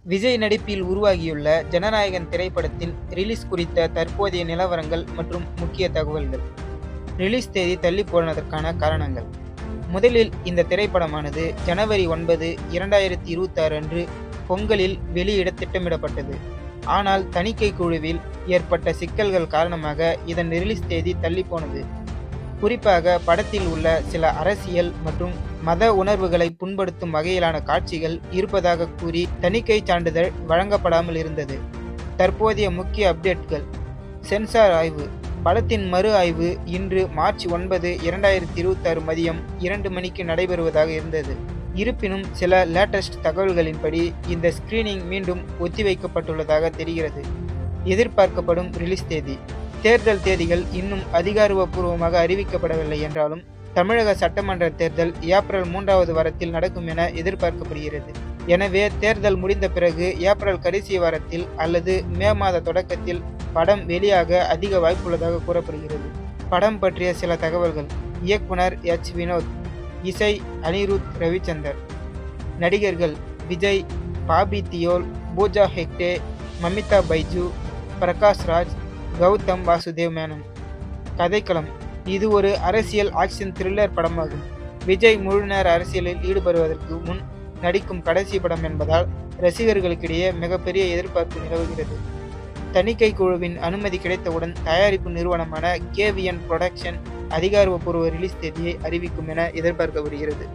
விஜய் நடிப்பில் உருவாகியுள்ள ஜனநாயகன் திரைப்படத்தின் ரிலீஸ் குறித்த தற்போதைய நிலவரங்கள் மற்றும் முக்கிய தகவல்கள். ரிலீஸ் தேதி தள்ளி போனதற்கான காரணங்கள். முதலில் இந்த திரைப்படமானது ஜனவரி 9, 2026 அன்று பொங்கலில் வெளியிட திட்டமிடப்பட்டது. ஆனால் தணிக்கை குழுவில் ஏற்பட்ட சிக்கல்கள் காரணமாக இதன் ரிலீஸ் தேதி தள்ளி போனது. குறிப்பாக படத்தில் உள்ள சில அரசியல் மற்றும் மத உணர்வுகளை புண்படுத்தும் வகையிலான காட்சிகள் இருப்பதாக கூறி தணிக்கை சான்றிதழ் வழங்கப்படாமல் இருந்தது. தற்போதைய முக்கிய அப்டேட்கள். சென்சார் ஆய்வு. படத்தின் மறு ஆய்வு இன்று மார்ச் 9, 2026 மதியம் 2 மணிக்கு நடைபெறுவதாக இருந்தது. இருப்பினும் சில லேட்டஸ்ட் தகவல்களின்படி இந்த ஸ்கிரீனிங் மீண்டும் ஒத்திவைக்கப்பட்டுள்ளதாக தெரிகிறது. எதிர்பார்க்கப்படும் ரிலீஸ் தேதி. தேர்தல் தேதிகள் இன்னும் அதிகாரப்பூர்வமாக அறிவிக்கப்படவில்லை என்றாலும் தமிழக சட்டமன்ற தேர்தல் ஏப்ரல் 3வது வாரத்தில் நடக்கும் என எதிர்பார்க்கப்படுகிறது. எனவே தேர்தல் முடிந்த பிறகு ஏப்ரல் கடைசி வாரத்தில் அல்லது மே மாத தொடக்கத்தில் படம் வெளியாக அதிக வாய்ப்புள்ளதாக கூறப்படுகிறது. படம் பற்றிய சில தகவல்கள். இயக்குனர் எச். வினோத். இசை அனிருத் ரவிச்சந்தர். நடிகர்கள் விஜய், பாபி தியோல், பூஜா ஹெக்டே, மமிதா பைஜு, பிரகாஷ் ராஜ், கௌதம் வாசுதேவ் மேனன். கதைக்களம். இது ஒரு அரசியல் ஆக்ஷன் த்ரில்லர் படமாகும். விஜய் முழுநேர அரசியலில் ஈடுபடுவதற்கு முன் நடிக்கும் கடைசி படம் என்பதால் ரசிகர்களுக்கிடையே மிகப்பெரிய எதிர்பார்ப்பு நிலவுகிறது. தணிக்கை குழுவின் அனுமதி கிடைத்தவுடன் தயாரிப்பு நிறுவனமான KVN புரொடக்ஷன் அதிகாரப்பூர்வ ரிலீஸ் தேதியை அறிவிக்கும் என எதிர்பார்க்கப்படுகிறது.